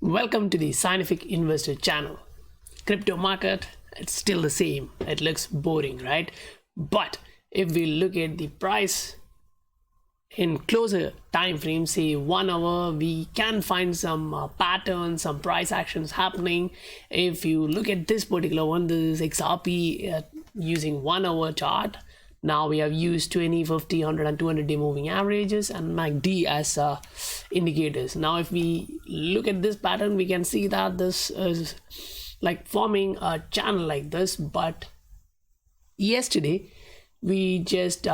Welcome to the Scientific Investor channel. Crypto market, it's still the same. It looks boring, right? But if we look at the price in closer time frame, say 1 hour, we can find some patterns, some price actions happening. If you look at this particular one, this is XRP using 1 hour chart. Now we have used 20, 50, 100 and 200 day moving averages and MACD as indicators. Now if we look at this pattern, we can see that this is like forming a channel like this, but yesterday we just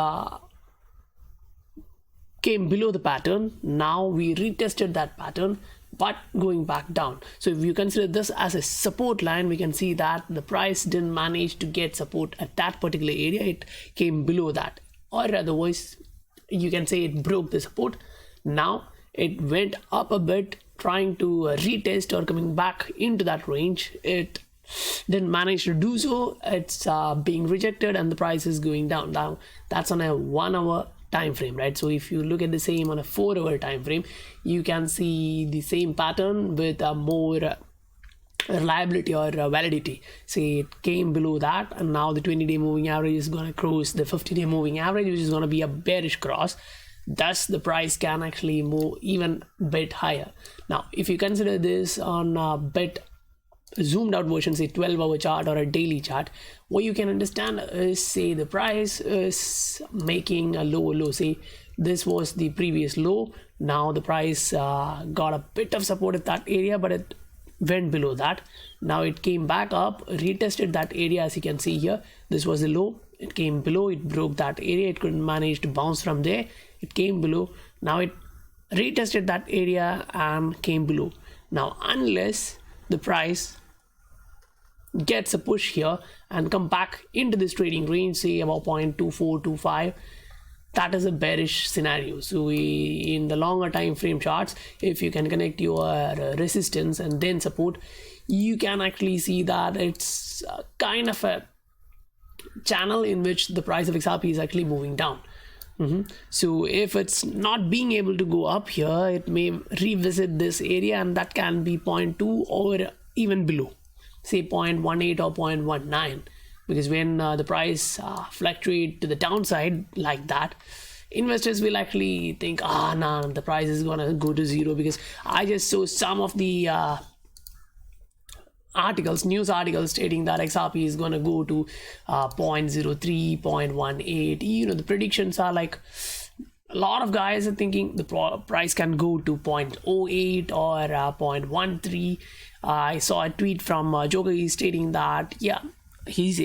came below the pattern. Now we retested that pattern but going back down. So if you consider this as a support line, we can see that the price didn't manage to get support at that particular area. It came below that, or otherwise you can say it broke the support. Now it went up a bit trying to retest or coming back into that range. It didn't manage to do so. It's being rejected and the price is going down. Now that's on a 1 hour time frame, right? So if you look at the same on a 4 hour time frame, you can see the same pattern with a more reliability or validity. See, it came below that and now the 20-day moving average is going to cross the 50-day moving average, which is going to be a bearish cross. Thus the price can actually move even a bit higher. Now if you consider this on a bit zoomed out version, say 12-hour chart or a daily chart, what you can understand is, say the price is making a lower low. Say this was the previous low. Now the price got a bit of support at that area, but it went below that. Now it came back up, retested that area. As you can see here, this was the low. It came below, it broke that area. It couldn't manage to bounce from there. It came below. Now it retested that area and came below. Now unless the price gets a push here and come back into this trading range, say about 0.2425, that is a bearish scenario. So in the longer time frame charts, if you can connect your resistance and then support, you can actually see that it's kind of a channel in which the price of XRP is actually moving down. So if it's not being able to go up here, it may revisit this area, and that can be 0.2 or even below, say 0.18 or 0.19, because when the price fluctuate to the downside like that, investors will actually think, nah, the price is gonna go to zero, because I just saw some of the news articles stating that XRP is gonna go to 0.03, 0.18. The predictions are like, a lot of guys are thinking the price can go to 0.08 or 0.13. I saw a tweet from Joker stating that, yeah, he's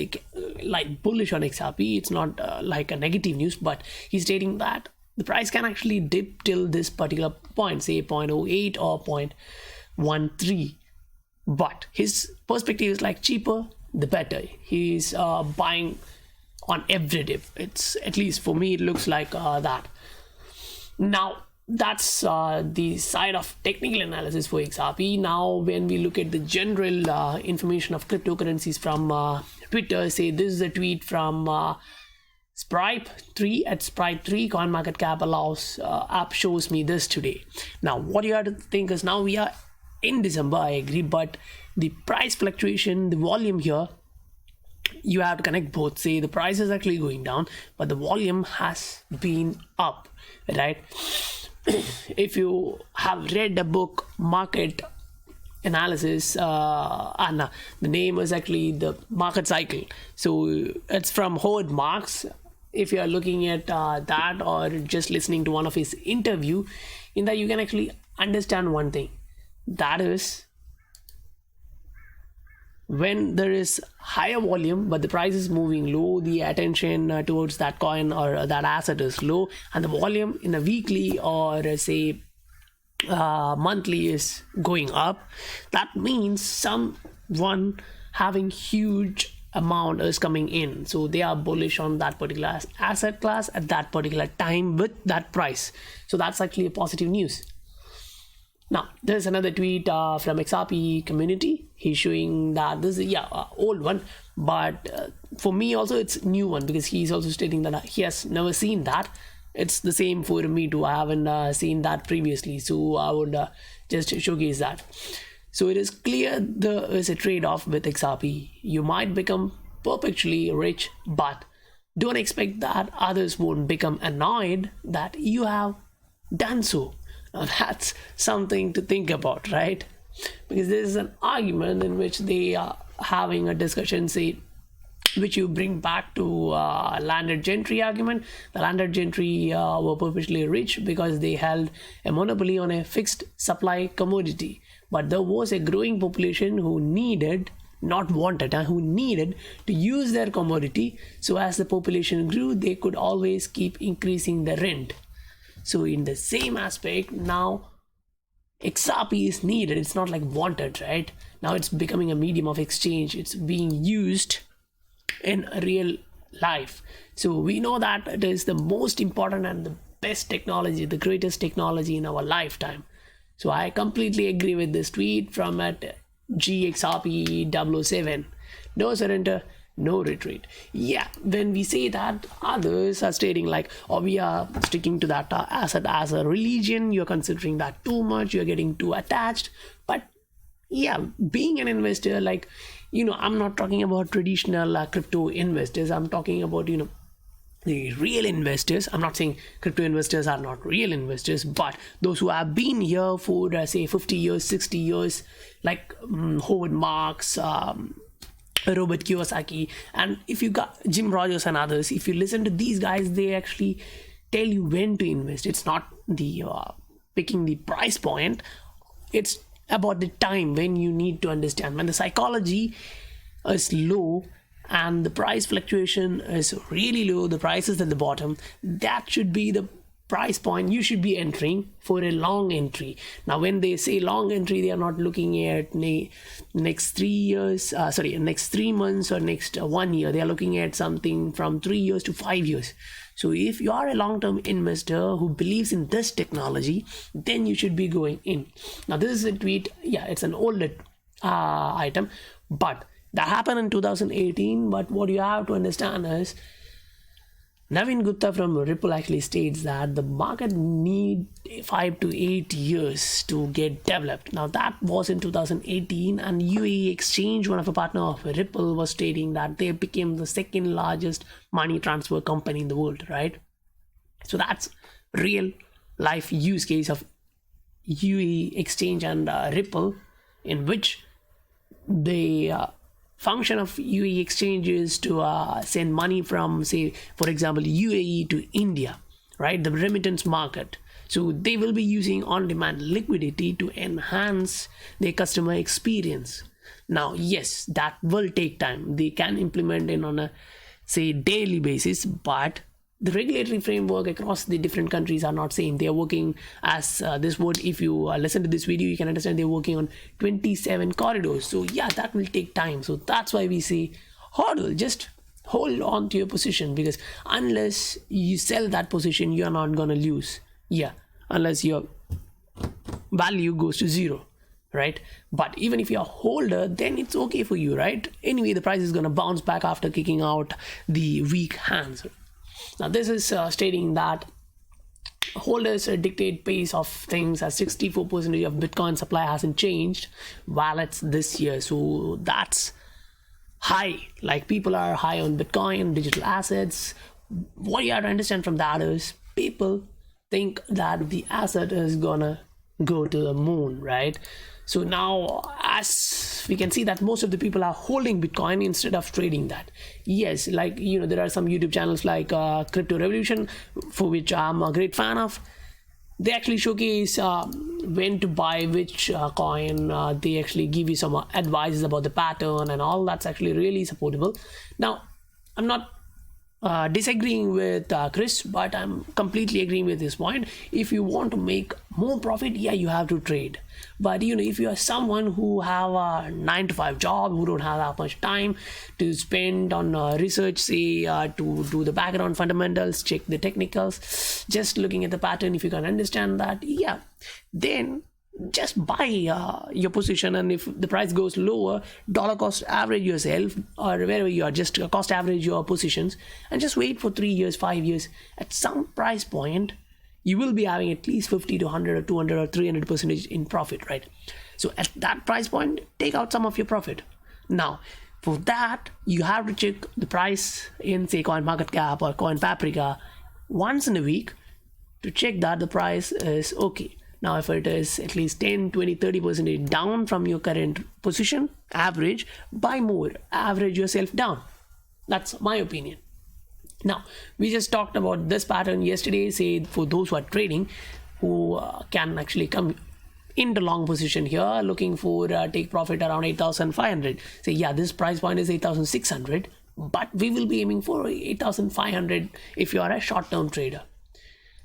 like bullish on XRP. It's not like a negative news, but he's stating that the price can actually dip till this particular point, say 0.08 or 0.13. But his perspective is like, cheaper the better. He's buying on every dip. It's, at least for me, it looks like that. Now that's the side of technical analysis for XRP. Now when we look at the general information of cryptocurrencies from Twitter, say this is a tweet from Spripe3 at Spripe3. CoinMarketCap allows app shows me this today. Now what you have to think is, now we are in December, I agree, but the price fluctuation, the volume here, you have to connect both. Say the price is actually going down, but the volume has been up, right? If you have read the book Market Analysis, and the name is actually The Market Cycle, so it's from Howard Marks. If you are looking at that, or just listening to one of his interview, in that you can actually understand one thing, that is, when there is higher volume but the price is moving low, the attention towards that coin or that asset is low, and the volume in a weekly or say monthly is going up, that means someone having huge amount is coming in, so they are bullish on that particular asset class at that particular time with that price. So that's actually a positive news. Now there's another tweet from XRP community. He's showing that this is old one, but for me also it's new one, because he's also stating that he has never seen that. It's the same for me too. I haven't seen that previously, so I would just showcase that. So it is clear there is a trade-off with XRP. You might become perpetually rich, but don't expect that others won't become annoyed that you have done so. Now that's something to think about, right? Because there is an argument in which they are having a discussion, say, which you bring back to landed gentry argument. The landed gentry were perpetually rich because they held a monopoly on a fixed supply commodity. But there was a growing population who needed, not wanted, who needed to use their commodity. So as the population grew, they could always keep increasing the rent. So in the same aspect, now XRP is needed. It's not like wanted, right? Now it's becoming a medium of exchange. It's being used in real life. So we know that it is the most important and the best technology, the greatest technology in our lifetime. So I completely agree with this tweet from at GXRP007. No surrender, no retreat. Yeah, when we say that, others are stating like, oh, we are sticking to that asset as a religion, you're considering that too much, you're getting too attached. But yeah, being an investor, like, I'm not talking about traditional crypto investors. I'm talking about, the real investors. I'm not saying crypto investors are not real investors, but those who have been here for say 50 years, 60 years, like Howard Marks, Robert Kiyosaki, and if you got Jim Rogers and others, if you listen to these guys, they actually tell you when to invest. It's not the picking the price point. It's about the time when you need to understand when the psychology is low and the price fluctuation is really low, the price is at the bottom. That should be the price point you should be entering for a long entry. Now when they say long entry, they are not looking at next 3 years, next 3 months or next 1 year. They are looking at something from 3 years to 5 years. So if you are a long-term investor who believes in this technology, then you should be going in. Now this is a tweet, yeah, it's an older item, but that happened in 2018. But what you have to understand is Naveen Gupta from Ripple actually states that the market need 5 to 8 years to get developed. Now that was in 2018, and UAE Exchange, one of a partner of Ripple, was stating that they became the second largest money transfer company in the world, right? So that's real life use case of UAE Exchange and Ripple, in which the function of UAE exchange is to send money from, say, for example, UAE to India, right? The remittance market. So they will be using on-demand liquidity to enhance their customer experience. Now, yes, that will take time. They can implement it on a, say, daily basis, but the regulatory framework across the different countries are not same. They are working as this word. If you listen to this video, you can understand they're working on 27 corridors. So yeah, that will take time. So that's why we say hodl, just hold on to your position, because unless you sell that position, you're not gonna lose. Yeah, unless your value goes to zero, right? But even if you're a holder, then it's okay for you, right? Anyway, the price is gonna bounce back after kicking out the weak hands. Now this is stating that holders dictate pace of things, as 64% of Bitcoin supply hasn't changed wallets this year. So that's high. Like, people are high on Bitcoin, digital assets. What you have to understand from that is people think that the asset is gonna go to the moon, right? So now, as we can see that most of the people are holding Bitcoin instead of trading that. Yes, like, there are some YouTube channels like Crypto Revolution, for which I'm a great fan of. They actually showcase when to buy which coin. They actually give you some advices about the pattern and all. That's actually really supportable. Now, I'm not disagreeing with Chris, but I'm completely agreeing with his point. If you want to make more profit, yeah, you have to trade. But if you are someone who have a 9-to-5 job, who don't have that much time to spend on research, say, to do the background fundamentals, check the technicals, just looking at the pattern, if you can understand that, yeah, then just buy your position. And if the price goes lower, dollar cost average yourself, or wherever you are, just cost average your positions, and just wait for 3 years, 5 years. At some price point, you will be having at least 50 to 100 or 200 or 300% in profit, right? So at that price point, take out some of your profit. Now, for that, you have to check the price in, say, CoinMarketCap or CoinPaprika once in a week to check that the price is okay. Now, if it is at least 10, 20, 30% down from your current position, average, buy more, average yourself down. That's my opinion. Now, we just talked about this pattern yesterday, say for those who are trading, who can actually come in the long position here, looking for take profit around 8,500. Say, yeah, this price point is 8,600, but we will be aiming for 8,500 if you are a short-term trader.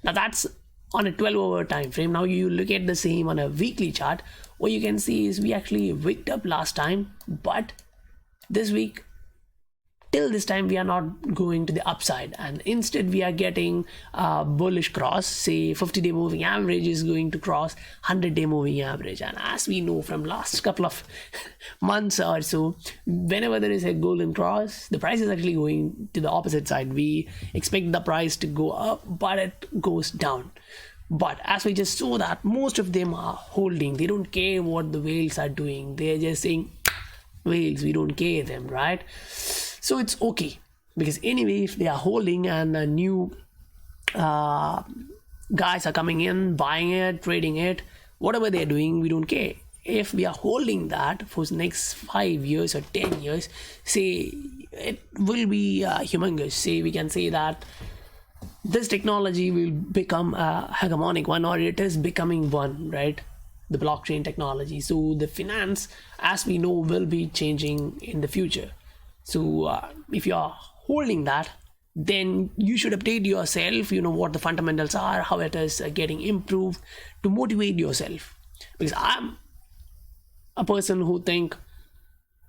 Now, that's on a 12-hour time frame. Now, you look at the same on a weekly chart. What you can see is we actually wicked up last time, but this week, till this time, we are not going to the upside, and instead we are getting a bullish cross. Say 50-day moving average is going to cross 100-day moving average, and as we know from last couple of months or so, whenever there is a golden cross, the price is actually going to the opposite side. We expect the price to go up, but it goes down. But as we just saw that most of them are holding, they don't care what the whales are doing. They're just saying, whales, we don't care them, right? So it's okay, because anyway, if they are holding and new guys are coming in, buying it, trading it, whatever they're doing, we don't care. If we are holding that for the next 5 years or 10 years, say it will be humongous. Say we can say that this technology will become a hegemonic one, or it is becoming one, right? The blockchain technology. So the finance, as we know, will be changing in the future. So if you are holding that, then you should update yourself, you know what the fundamentals are, how it is getting improved, to motivate yourself. Because I'm a person who think,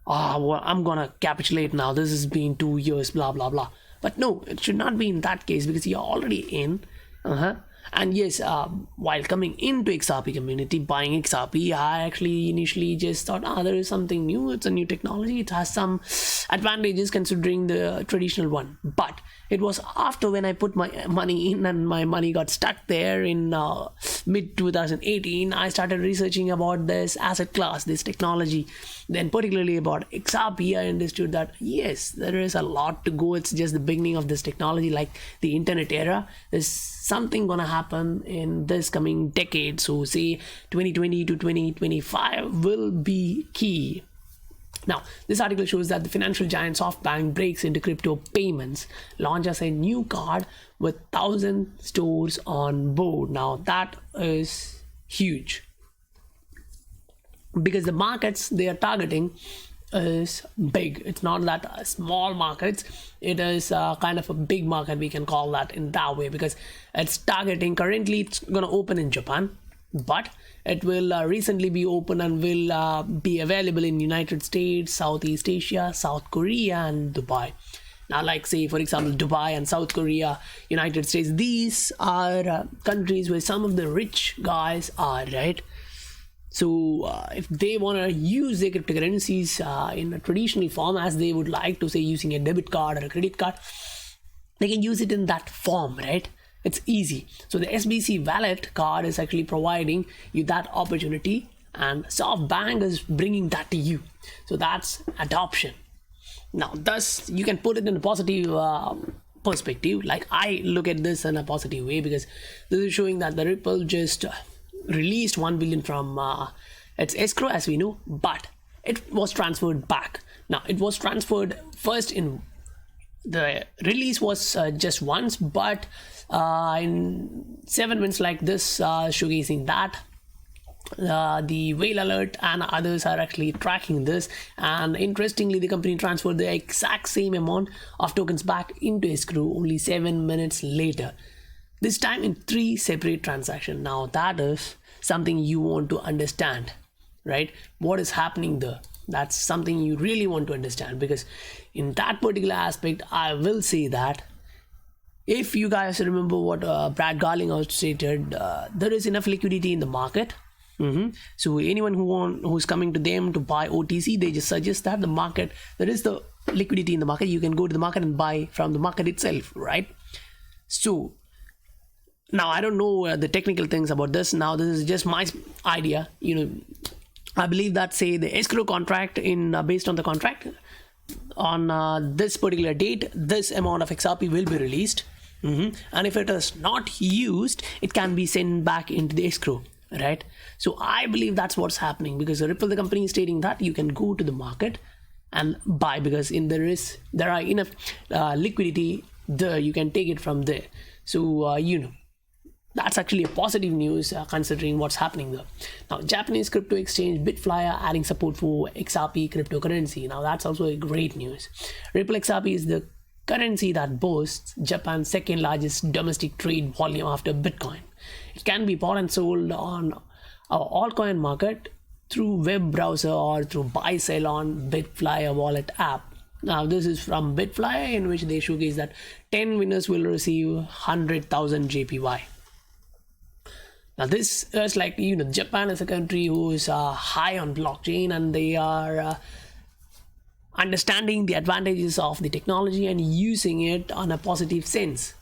well, I'm gonna capitulate now, this has been 2 years, blah blah blah. But no, it should not be in that case, because you're already in. And yes, while coming into XRP community, buying XRP, I actually initially just thought, there is something new, it's a new technology, it has some advantages considering the traditional one. But it was after when I put my money in and my money got stuck there in mid 2018, I started researching about this asset class, this technology. Then particularly about XRP, I understood that yes, there is a lot to go. It's just the beginning of this technology, like the internet era. There's something gonna happen in this coming decade. So say 2020 to 2025 will be key. Now, this article shows that the financial giant SoftBank breaks into crypto payments, launches a new card with 1,000 stores on board. Now, that is huge, because the markets they are targeting is big. It's not that small markets. It is kind of a big market, we can call that in that way, because it's targeting, currently it's going to open in Japan, but it will recently be open and will be available in United States, Southeast Asia, South Korea and Dubai. Now, like say for example Dubai and South Korea, United States, these are countries where some of the rich guys are, right? So if they want to use their cryptocurrencies in a traditional form, as they would like to, say using a debit card or a credit card, they can use it in that form, right? It's easy. So the SBC wallet card is actually providing you that opportunity, and SoftBank is bringing that to you. So that's adoption. Now, thus you can put it in a positive perspective. Like I look at this in a positive way, because this is showing that the Ripple just released 1 billion from its escrow, as we know, but it was transferred back. Now, it was transferred first in the release was just once, but in 7 minutes like this, showcasing that the whale alert and others are actually tracking this, and interestingly the company transferred the exact same amount of tokens back into escrow only 7 minutes later, this time in 3 separate transactions. Now that is something you want to understand, right? What is happening there? That's something you really want to understand, because in that particular aspect, I will say that if you guys remember what Brad Garlinghouse stated, there is enough liquidity in the market. So anyone who's coming to them to buy OTC, they just suggest that the market, there is the liquidity in the market, you can go to the market and buy from the market itself, right? So Now I don't know the technical things about this. Now this is just my idea. I believe that, say, the escrow contract based on the contract on this particular date, this amount of XRP will be released. And if it is not used, it can be sent back into the escrow, right? So I believe that's what's happening, because Ripple, the company, is stating that you can go to the market and buy, because there are enough liquidity there, you can take it from there. So that's actually a positive news considering what's happening there. Now, Japanese crypto exchange Bitflyer adding support for XRP cryptocurrency. Now that's also a great news. Ripple XRP is the currency that boasts Japan's second largest domestic trade volume after Bitcoin. It can be bought and sold on our altcoin market through web browser or through buy sell on Bitflyer wallet app. Now this is from Bitflyer, in which they showcase that 10 winners will receive 100,000 JPY. Now this is like, Japan is a country who is high on blockchain, and they are understanding the advantages of the technology and using it on a positive sense.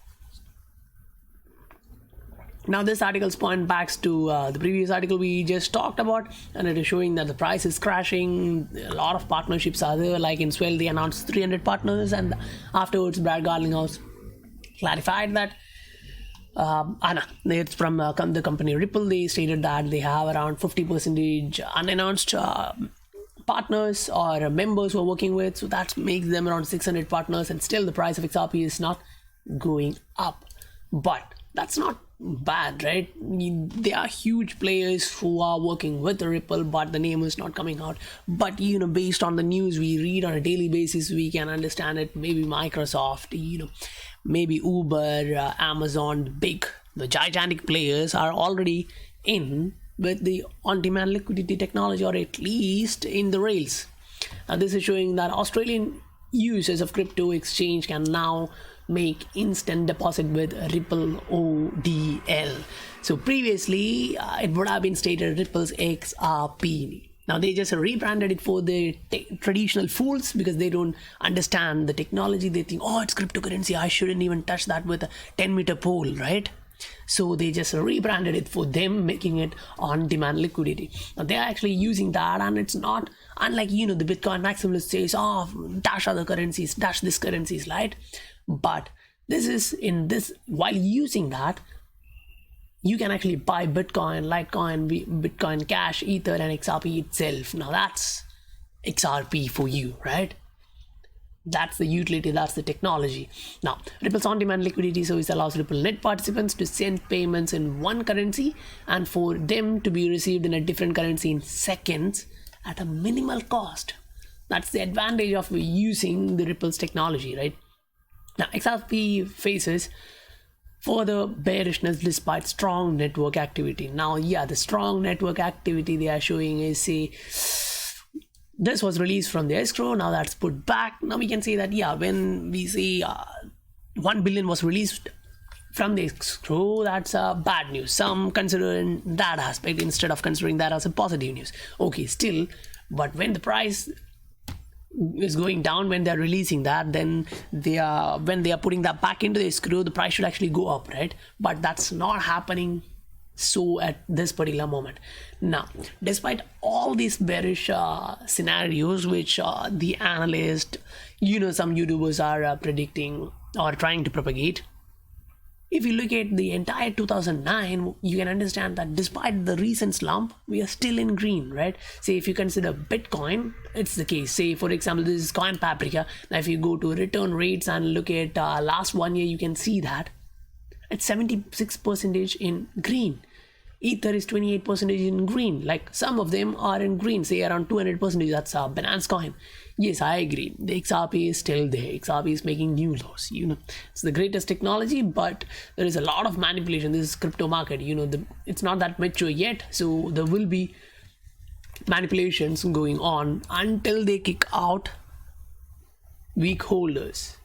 Now this article point back to the previous article we just talked about, and it is showing that the price is crashing. A lot of partnerships are there, like in Swell they announced 300 partners, and afterwards Brad Garlinghouse clarified that it's from the company Ripple. They stated that they have around 50% unannounced partners or members who are working with, so that makes them around 600 partners, and still the price of XRP is not going up. But that's not bad, right? There are huge players who are working with Ripple, but the name is not coming out. But based on the news we read on a daily basis, we can understand it. Maybe Microsoft, maybe Uber, Amazon, the gigantic players are already in with the on-demand liquidity technology, or at least in the rails. Now this is showing that Australian users of crypto exchange can now make instant deposit with Ripple ODL. So previously it would have been stated Ripple's XRP. Now they just rebranded it for the traditional fools, because they don't understand the technology. They think, oh, it's cryptocurrency, I shouldn't even touch that with a 10-meter pole, right? So they just rebranded it for them, making it on-demand liquidity. Now they're actually using that, and it's not unlike the Bitcoin maximalist says, oh, dash other currencies, dash this currencies, right? But this is while using that, you can actually buy Bitcoin, Litecoin, Bitcoin Cash, Ether, and XRP itself. Now that's XRP for you, right? That's the utility, that's the technology. Now, Ripple's on-demand liquidity service allows Ripple net participants to send payments in one currency and for them to be received in a different currency in seconds at a minimal cost. That's the advantage of using the Ripple's technology, right? Now, XRP faces further bearishness despite strong network activity. Now, the strong network activity they are showing is, say, this was released from the escrow, now that's put back. Now we can say that, when we say 1 billion was released from the escrow, that's bad news. Some consider in that aspect instead of considering that as a positive news. Okay, still, but when the price is going down, when they're releasing that, then when they are putting that back into the escrow, the price should actually go up, right? But that's not happening so at this particular moment. Now, despite all these bearish scenarios which the analysts, some YouTubers are predicting or trying to propagate, if you look at the entire 2009, you can understand that despite the recent slump, we are still in green, right? Say if you consider Bitcoin, it's the case. Say for example, this is Coin Paprika. Now if you go to return rates and look at last 1 year, you can see that it's 76% in green. Ether is 28% in green. Like some of them are in green, say around 200%. That's Binance Coin. Yes, I agree. The XRP is still there. XRP is making new lows. It's the greatest technology, but there is a lot of manipulation. This is crypto market. It's not that mature yet, so there will be manipulations going on until they kick out weak holders.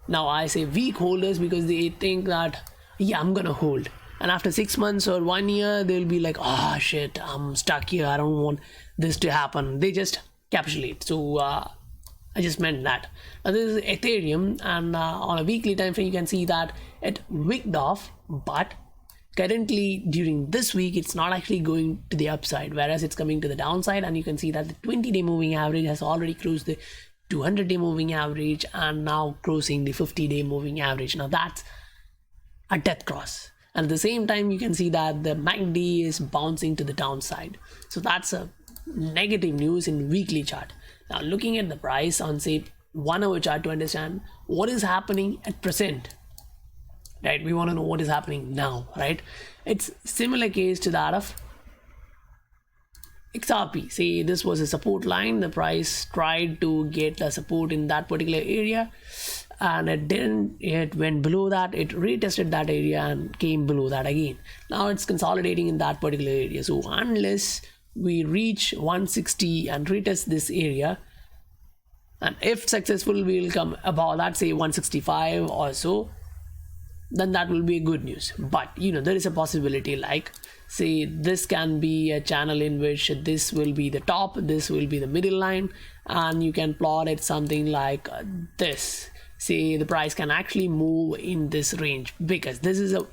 Now I say weak holders because they think that I'm gonna hold. And after 6 months or 1 year, they'll be like, oh shit, I'm stuck here. I don't want this to happen. They just capitulate. So I just meant that. Now this is Ethereum, and on a weekly time frame, you can see that it wicked off, but currently during this week it's not actually going to the upside, whereas it's coming to the downside. And you can see that the 20-day moving average has already crossed the 200-day moving average and now crossing the 50-day moving average. Now that's a death cross. And at the same time, you can see that the MACD is bouncing to the downside. So that's a negative news in weekly chart. Now looking at the price on say 1 hour chart to understand what is happening at present, right? We want to know what is happening now, right? It's similar case to that of XRP. Say this was a support line, the price tried to get a support in that particular area and it didn't. It went below that, it retested that area and came below that again. Now it's consolidating in that particular area. So unless we reach 160 and retest this area, and if successful we will come above that, say 165 or so, then that will be good news. But there is a possibility, like say this can be a channel in which this will be the top, this will be the middle line, and you can plot it something like this. Say the price can actually move in this range because this is a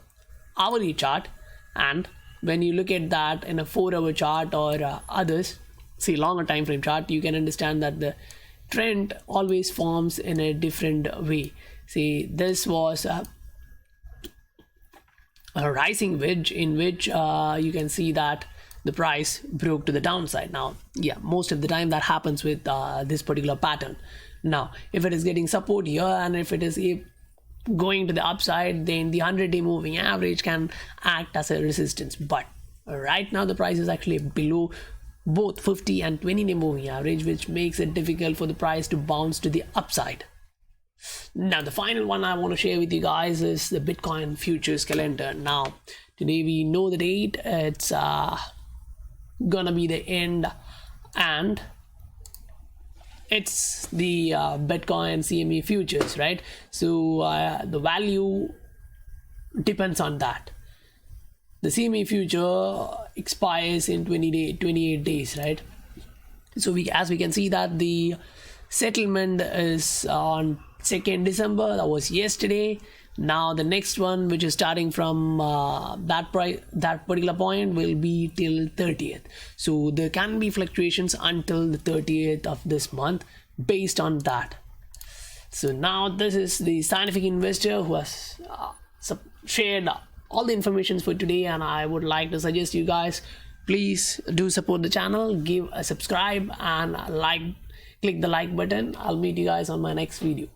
hourly chart, and when you look at that in a 4-hour chart or others, say longer time frame chart, you can understand that the trend always forms in a different way. See, this was a rising wedge in which you can see that the price broke to the downside. Now most of the time that happens with this particular pattern. Now if it is getting support here and if it is going to the upside, then the 100-day moving average can act as a resistance. But right now the price is actually below both 50 and 20-day moving average, which makes it difficult for the price to bounce to the upside. Now the final one I want to share with you guys is the Bitcoin futures calendar. Now today we know the date, it's gonna be the end, and it's the Bitcoin CME futures, right? So the value depends on that. The CME future expires in 28 days, right? So as we can see that the settlement is on 2nd December, that was yesterday. Now the next one, which is starting from that particular point, will be till 30th. So there can be fluctuations until the 30th of this month based on that. So now this is the scientific investor who has shared all the information for today, and I would like to suggest you guys, please do support the channel, give a subscribe and click the like button. I'll meet you guys on my next video.